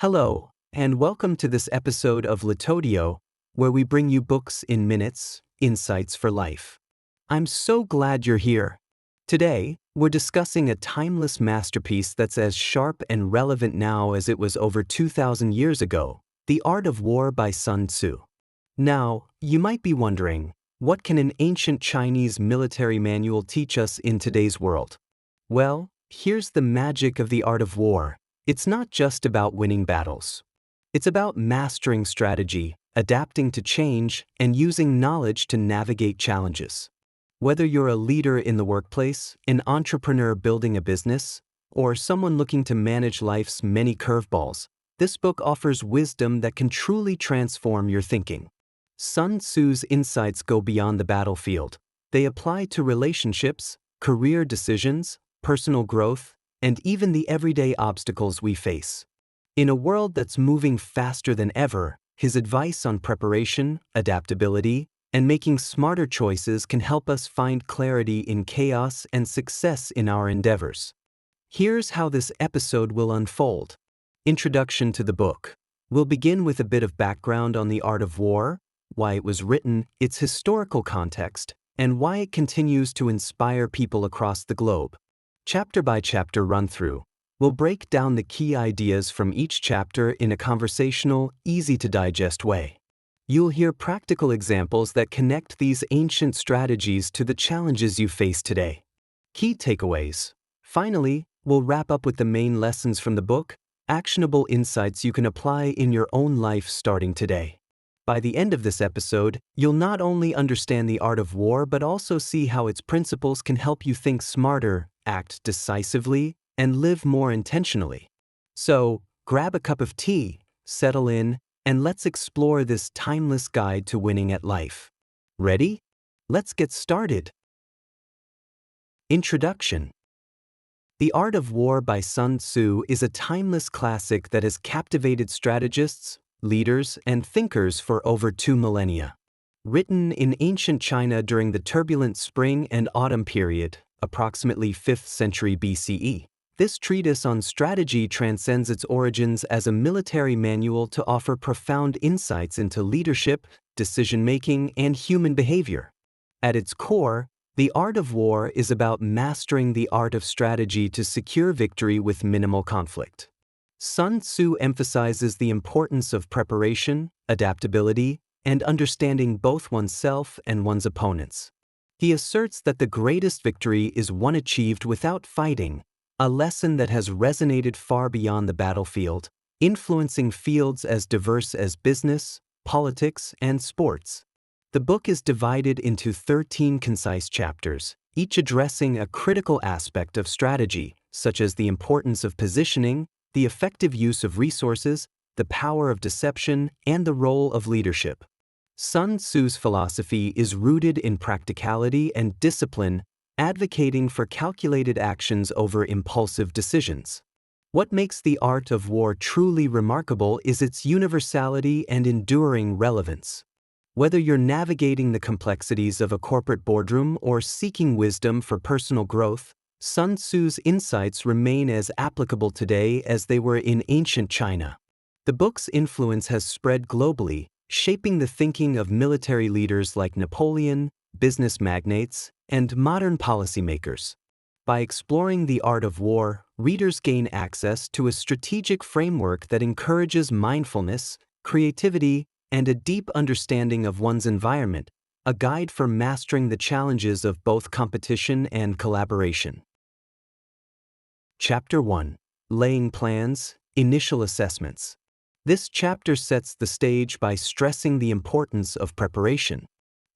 Hello, and welcome to this episode of Litodio, where we bring you books in minutes, insights for life. I'm so glad you're here. Today, we're discussing a timeless masterpiece that's as sharp and relevant now as it was over 2,000 years ago, The Art of War by Sun Tzu. Now, you might be wondering, what can an ancient Chinese military manual teach us in today's world? Well, here's the magic of the art of war. It's not just about winning battles. It's about mastering strategy, adapting to change, and using knowledge to navigate challenges. Whether you're a leader in the workplace, an entrepreneur building a business, or someone looking to manage life's many curveballs, this book offers wisdom that can truly transform your thinking. Sun Tzu's insights go beyond the battlefield. They apply to relationships, career decisions, personal growth, and even the everyday obstacles we face. In a world that's moving faster than ever, his advice on preparation, adaptability, and making smarter choices can help us find clarity in chaos and success in our endeavors. Here's how this episode will unfold. Introduction to the book. We'll begin with a bit of background on the art of war, why it was written, its historical context, and why it continues to inspire people across the globe. Chapter by chapter run-through. We'll break down the key ideas from each chapter in a conversational, easy-to-digest way. You'll hear practical examples that connect these ancient strategies to the challenges you face today. Key takeaways. Finally, we'll wrap up with the main lessons from the book, actionable insights you can apply in your own life starting today. By the end of this episode, you'll not only understand the art of war but also see how its principles can help you think smarter, act decisively, and live more intentionally. So, grab a cup of tea, settle in, and let's explore this timeless guide to winning at life. Ready? Let's get started. Introduction. The Art of War by Sun Tzu is a timeless classic that has captivated strategists, leaders, and thinkers for over 2 millennia. Written in ancient China during the turbulent spring and autumn period, approximately 5th century BCE, this treatise on strategy transcends its origins as a military manual to offer profound insights into leadership, decision-making, and human behavior. At its core, the art of war is about mastering the art of strategy to secure victory with minimal conflict. Sun Tzu emphasizes the importance of preparation, adaptability, and understanding both oneself and one's opponents. He asserts that the greatest victory is one achieved without fighting, a lesson that has resonated far beyond the battlefield, influencing fields as diverse as business, politics, and sports. The book is divided into 13 concise chapters, each addressing a critical aspect of strategy, such as the importance of positioning, the effective use of resources, the power of deception, and the role of leadership. Sun Tzu's philosophy is rooted in practicality and discipline, advocating for calculated actions over impulsive decisions. What makes the art of war truly remarkable is its universality and enduring relevance. Whether you're navigating the complexities of a corporate boardroom or seeking wisdom for personal growth, Sun Tzu's insights remain as applicable today as they were in ancient China. The book's influence has spread globally, shaping the thinking of military leaders like Napoleon, business magnates, and modern policymakers. By exploring the art of war, readers gain access to a strategic framework that encourages mindfulness, creativity, and a deep understanding of one's environment, a guide for mastering the challenges of both competition and collaboration. Chapter 1. Laying Plans, Initial Assessments. This chapter sets the stage by stressing the importance of preparation.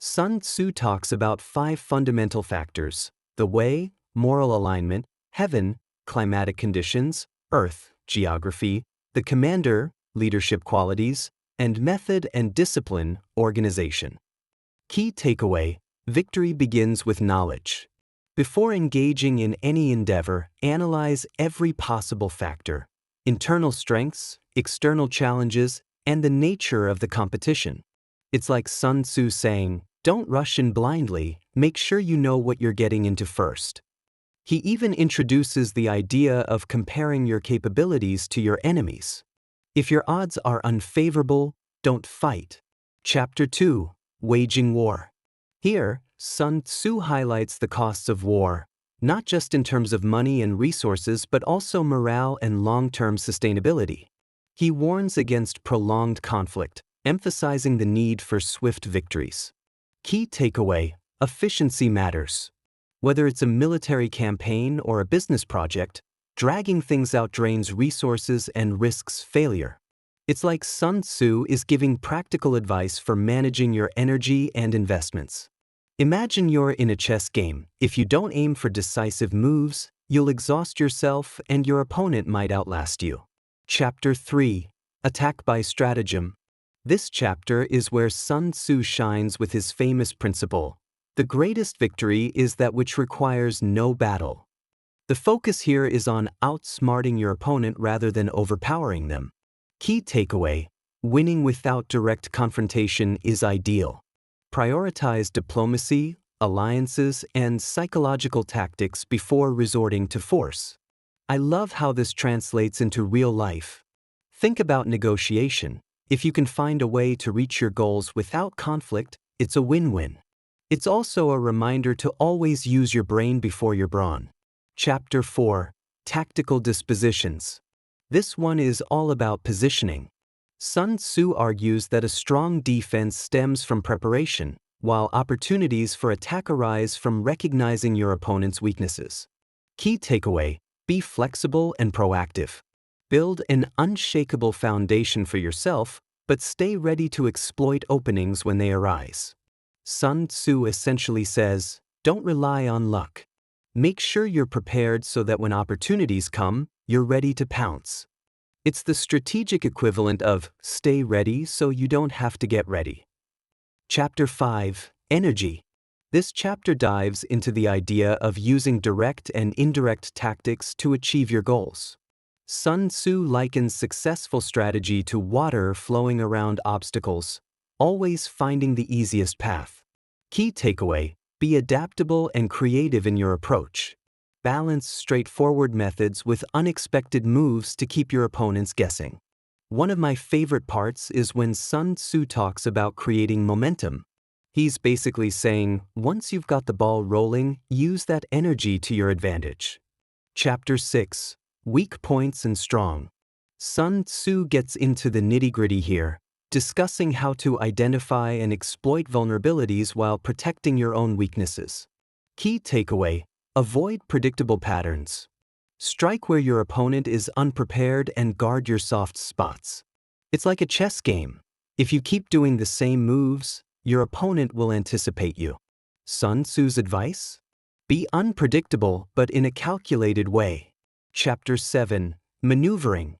Sun Tzu talks about 5 fundamental factors: the way, moral alignment; heaven, climatic conditions; earth, geography; the commander, leadership qualities; and method and discipline, organization. Key takeaway: victory begins with knowledge. Before engaging in any endeavor, analyze every possible factor: internal strengths, external challenges, and the nature of the competition. It's like Sun Tzu saying, don't rush in blindly, make sure you know what you're getting into first. He even introduces the idea of comparing your capabilities to your enemies. If your odds are unfavorable, don't fight. Chapter 2. Waging War. Here, Sun Tzu highlights the costs of war, not just in terms of money and resources but also morale and long-term sustainability. He warns against prolonged conflict, emphasizing the need for swift victories. Key takeaway: efficiency matters. Whether it's a military campaign or a business project, dragging things out drains resources and risks failure. It's like Sun Tzu is giving practical advice for managing your energy and investments. Imagine you're in a chess game. If you don't aim for decisive moves, you'll exhaust yourself and your opponent might outlast you. Chapter 3. Attack by Stratagem. This chapter is where Sun Tzu shines with his famous principle: the greatest victory is that which requires no battle. The focus here is on outsmarting your opponent rather than overpowering them. Key takeaway: winning without direct confrontation is ideal. Prioritize diplomacy, alliances, and psychological tactics before resorting to force. I love how this translates into real life. Think about negotiation. If you can find a way to reach your goals without conflict, it's a win-win. It's also a reminder to always use your brain before your brawn. Chapter 4. Tactical Dispositions. This one is all about positioning. Sun Tzu argues that a strong defense stems from preparation, while opportunities for attack arise from recognizing your opponent's weaknesses. Key takeaway: be flexible and proactive. Build an unshakable foundation for yourself, but stay ready to exploit openings when they arise. Sun Tzu essentially says, don't rely on luck. Make sure you're prepared so that when opportunities come, you're ready to pounce. It's the strategic equivalent of stay ready so you don't have to get ready. Chapter 5. Energy. This chapter dives into the idea of using direct and indirect tactics to achieve your goals. Sun Tzu likens successful strategy to water flowing around obstacles, always finding the easiest path. Key takeaway: be adaptable and creative in your approach. Balance straightforward methods with unexpected moves to keep your opponents guessing. One of my favorite parts is when Sun Tzu talks about creating momentum. He's basically saying, once you've got the ball rolling, use that energy to your advantage. Chapter 6. Weak Points and Strong. Sun Tzu gets into the nitty-gritty here, discussing how to identify and exploit vulnerabilities while protecting your own weaknesses. Key takeaway: avoid predictable patterns. Strike where your opponent is unprepared and guard your soft spots. It's like a chess game. If you keep doing the same moves, your opponent will anticipate you. Sun Tzu's advice? Be unpredictable but in a calculated way. Chapter 7. Maneuvering.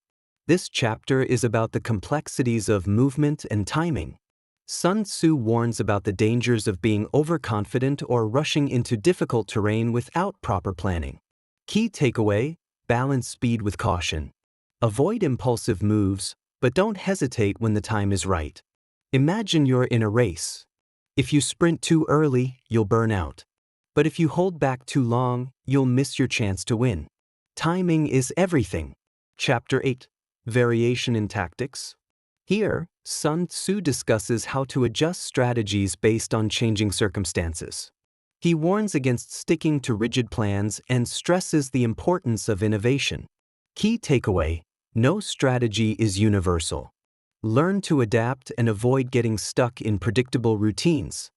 This chapter is about the complexities of movement and timing. Sun Tzu warns about the dangers of being overconfident or rushing into difficult terrain without proper planning. Key takeaway: balance speed with caution. Avoid impulsive moves, but don't hesitate when the time is right. Imagine you're in a race. If you sprint too early, you'll burn out. But if you hold back too long, you'll miss your chance to win. Timing is everything. Chapter 8. Variation in Tactics. Here, Sun Tzu discusses how to adjust strategies based on changing circumstances. He warns against sticking to rigid plans and stresses the importance of innovation. Key takeaway: no strategy is universal. Learn to adapt and avoid getting stuck in predictable routines.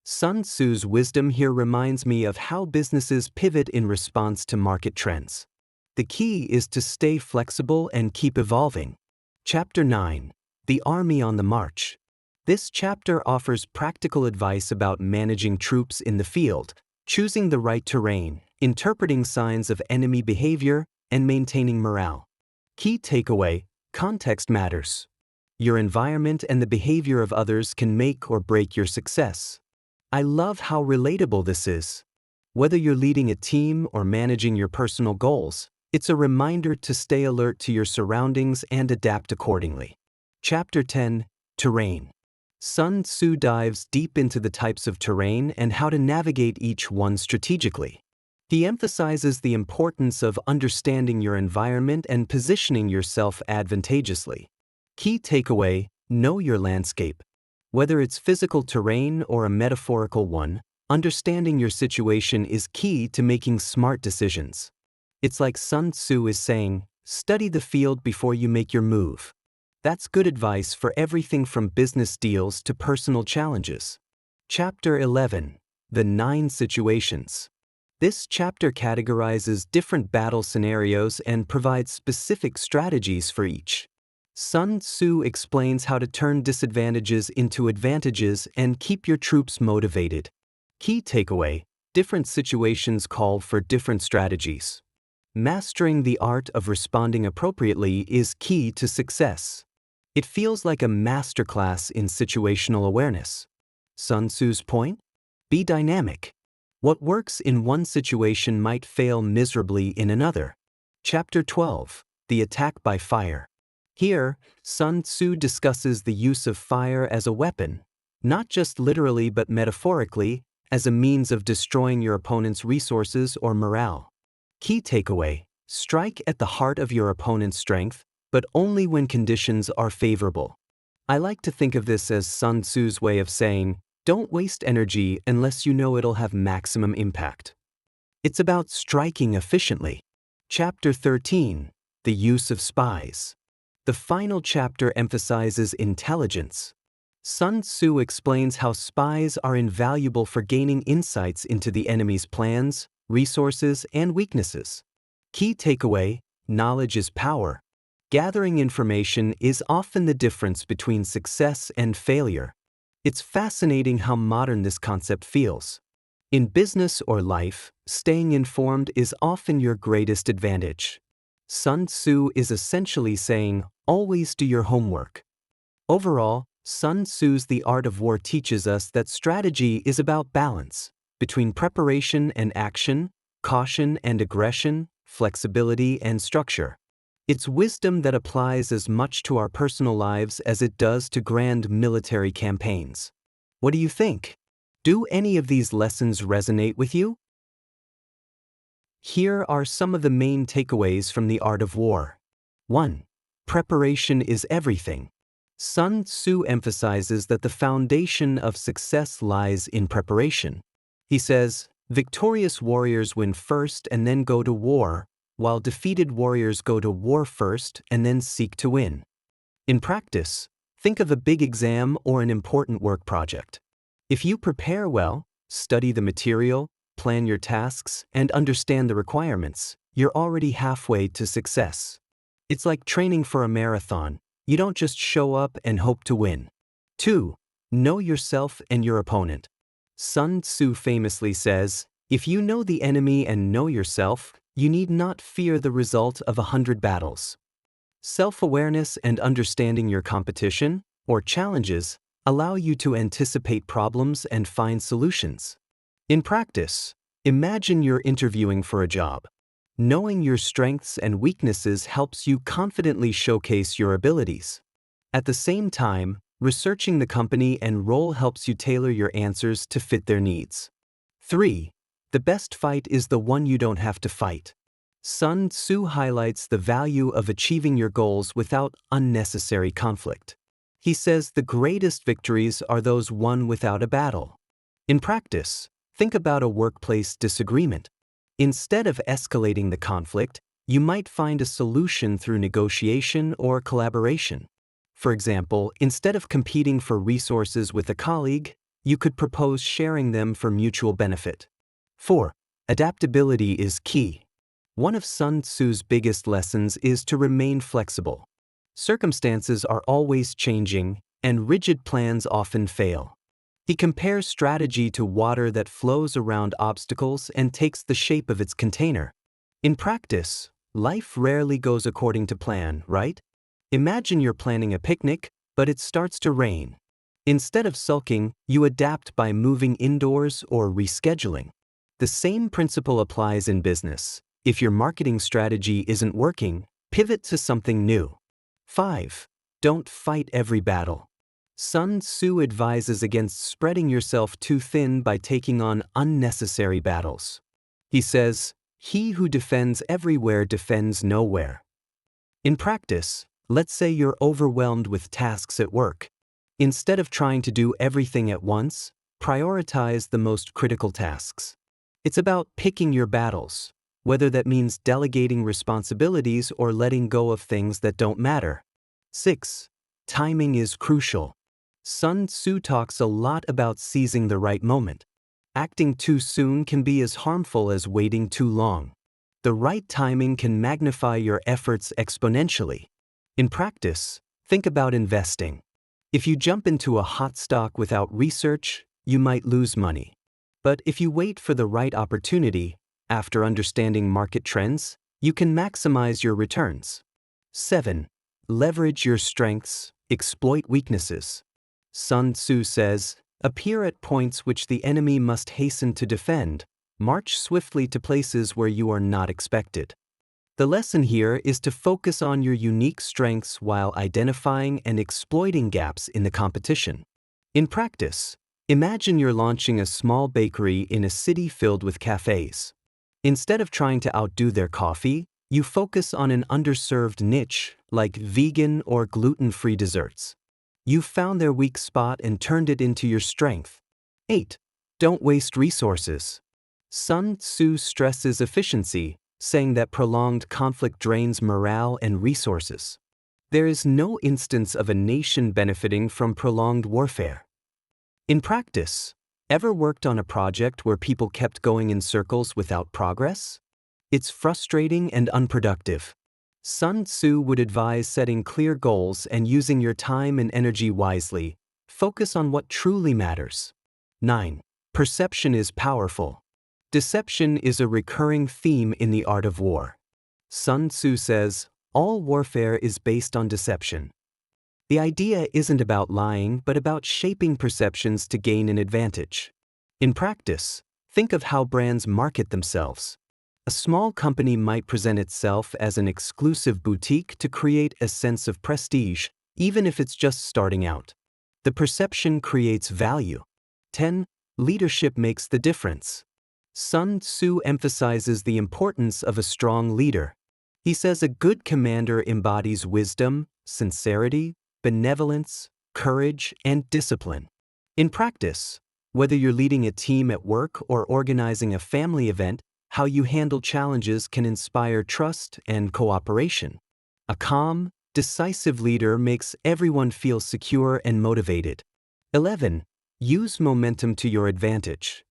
Sun Tzu's wisdom here reminds me of how businesses pivot in response to market trends. The key is to stay flexible and keep evolving. Chapter 9. The Army on the March. This chapter offers practical advice about managing troops in the field, choosing the right terrain, interpreting signs of enemy behavior, and maintaining morale. Key takeaway: context matters. Your environment and the behavior of others can make or break your success. I love how relatable this is. Whether you're leading a team or managing your personal goals, it's a reminder to stay alert to your surroundings and adapt accordingly. Chapter 10. Terrain. Sun Tzu dives deep into the types of terrain and how to navigate each one strategically. He emphasizes the importance of understanding your environment and positioning yourself advantageously. Key takeaway: know your landscape. Whether it's physical terrain or a metaphorical one, understanding your situation is key to making smart decisions. It's like Sun Tzu is saying, study the field before you make your move. That's good advice for everything from business deals to personal challenges. Chapter 11. The 9 Situations. This chapter categorizes different battle scenarios and provides specific strategies for each. Sun Tzu explains how to turn disadvantages into advantages and keep your troops motivated. Key takeaway: different situations call for different strategies. Mastering the art of responding appropriately is key to success. It feels like a masterclass in situational awareness. Sun Tzu's point? Be dynamic. What works in one situation might fail miserably in another. Chapter 12. The Attack by Fire. Here, Sun Tzu discusses the use of fire as a weapon, not just literally but metaphorically, as a means of destroying your opponent's resources or morale. Key takeaway: strike at the heart of your opponent's strength, but only when conditions are favorable. I like to think of this as Sun Tzu's way of saying, don't waste energy unless you know it'll have maximum impact. It's about striking efficiently. Chapter 13. The Use of Spies. The final chapter emphasizes intelligence. Sun Tzu explains how spies are invaluable for gaining insights into the enemy's plans, resources, and weaknesses. Key takeaway: knowledge is power. Gathering information is often the difference between success and failure. It's fascinating how modern this concept feels. In business or life, staying informed is often your greatest advantage. Sun Tzu is essentially saying, always do your homework. Overall, Sun Tzu's The Art of War teaches us that strategy is about balance between preparation and action, caution and aggression, flexibility and structure. It's wisdom that applies as much to our personal lives as it does to grand military campaigns. What do you think? Do any of these lessons resonate with you? Here are some of the main takeaways from The Art of War. 1. Preparation is everything. Sun Tzu emphasizes that the foundation of success lies in preparation. He says, victorious warriors win first and then go to war, while defeated warriors go to war first and then seek to win. In practice, think of a big exam or an important work project. If you prepare well, study the material, plan your tasks, and understand the requirements, you're already halfway to success. It's like training for a marathon. You don't just show up and hope to win. 2. Know yourself and your opponent. Sun Tzu famously says, if you know the enemy and know yourself, you need not fear the result of 100 battles. Self-awareness and understanding your competition, or challenges, allow you to anticipate problems and find solutions. In practice, imagine you're interviewing for a job. Knowing your strengths and weaknesses helps you confidently showcase your abilities. At the same time, researching the company and role helps you tailor your answers to fit their needs. 3. The best fight is the one you don't have to fight. Sun Tzu highlights the value of achieving your goals without unnecessary conflict. He says the greatest victories are those won without a battle. In practice, think about a workplace disagreement. Instead of escalating the conflict, you might find a solution through negotiation or collaboration. For example, instead of competing for resources with a colleague, you could propose sharing them for mutual benefit. 4. Adaptability is key. One of Sun Tzu's biggest lessons is to remain flexible. Circumstances are always changing, and rigid plans often fail. He compares strategy to water that flows around obstacles and takes the shape of its container. In practice, life rarely goes according to plan, right? Imagine you're planning a picnic, but it starts to rain. Instead of sulking, you adapt by moving indoors or rescheduling. The same principle applies in business. If your marketing strategy isn't working, pivot to something new. 5. Don't fight every battle. Sun Tzu advises against spreading yourself too thin by taking on unnecessary battles. He says, "He who defends everywhere defends nowhere." In practice, Let's say you're overwhelmed with tasks at work. Instead of trying to do everything at once, prioritize the most critical tasks. It's about picking your battles, whether that means delegating responsibilities or letting go of things that don't matter. 6. Timing is crucial. Sun Tzu talks a lot about seizing the right moment. Acting too soon can be as harmful as waiting too long. The right timing can magnify your efforts exponentially. In practice, think about investing. If you jump into a hot stock without research, you might lose money. But if you wait for the right opportunity, after understanding market trends, you can maximize your returns. 7. Leverage your strengths, exploit weaknesses. Sun Tzu says, "Appear at points which the enemy must hasten to defend. March swiftly to places where you are not expected." The lesson here is to focus on your unique strengths while identifying and exploiting gaps in the competition. In practice, imagine you're launching a small bakery in a city filled with cafes. Instead of trying to outdo their coffee, you focus on an underserved niche like vegan or gluten-free desserts. You found their weak spot and turned it into your strength. 8. Don't waste resources. Sun Tzu stresses efficiency, saying that prolonged conflict drains morale and resources. There is no instance of a nation benefiting from prolonged warfare. In practice, ever worked on a project where people kept going in circles without progress? It's frustrating and unproductive. Sun Tzu would advise setting clear goals and using your time and energy wisely. Focus on what truly matters. 9. Perception is powerful. Deception is a recurring theme in the art of war. Sun Tzu says, all warfare is based on deception. The idea isn't about lying, but about shaping perceptions to gain an advantage. In practice, think of how brands market themselves. A small company might present itself as an exclusive boutique to create a sense of prestige, even if it's just starting out. The perception creates value. 10. Leadership makes the difference. Sun Tzu emphasizes the importance of a strong leader. He says a good commander embodies wisdom, sincerity, benevolence, courage, and discipline. In practice, whether you're leading a team at work or organizing a family event, how you handle challenges can inspire trust and cooperation. A calm, decisive leader makes everyone feel secure and motivated. 11. Use momentum to your advantage.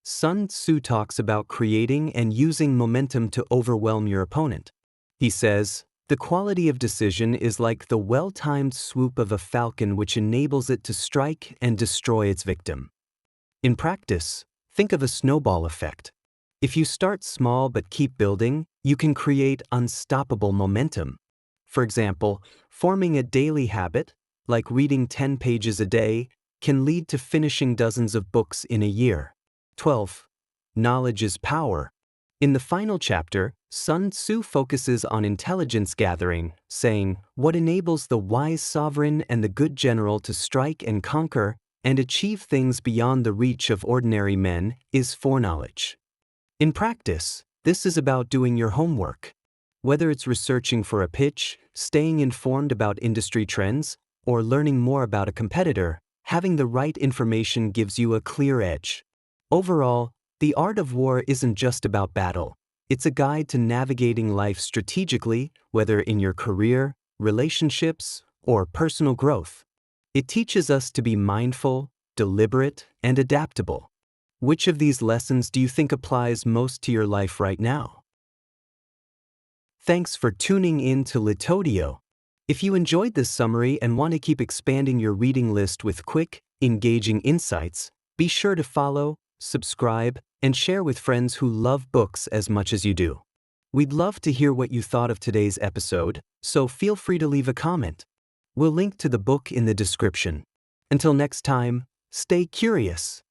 Sun Tzu talks about creating and using momentum to overwhelm your opponent. He says, the quality of decision is like the well-timed swoop of a falcon which enables it to strike and destroy its victim. In practice, think of a snowball effect. If you start small but keep building, you can create unstoppable momentum. For example, forming a daily habit, like reading 10 pages a day, can lead to finishing dozens of books in a year. 12. Knowledge is power. In the final chapter, Sun Tzu focuses on intelligence gathering, saying, what enables the wise sovereign and the good general to strike and conquer and achieve things beyond the reach of ordinary men is foreknowledge. In practice, this is about doing your homework. Whether it's researching for a pitch, staying informed about industry trends, or learning more about a competitor, having the right information gives you a clear edge. Overall, the art of war isn't just about battle. It's a guide to navigating life strategically, whether in your career, relationships, or personal growth. It teaches us to be mindful, deliberate, and adaptable. Which of these lessons do you think applies most to your life right now? Thanks for tuning in to Litodio. If you enjoyed this summary and want to keep expanding your reading list with quick, engaging insights, be sure to follow, subscribe, and share with friends who love books as much as you do. We'd love to hear what you thought of today's episode, so feel free to leave a comment. We'll link to the book in the description. Until next time, stay curious.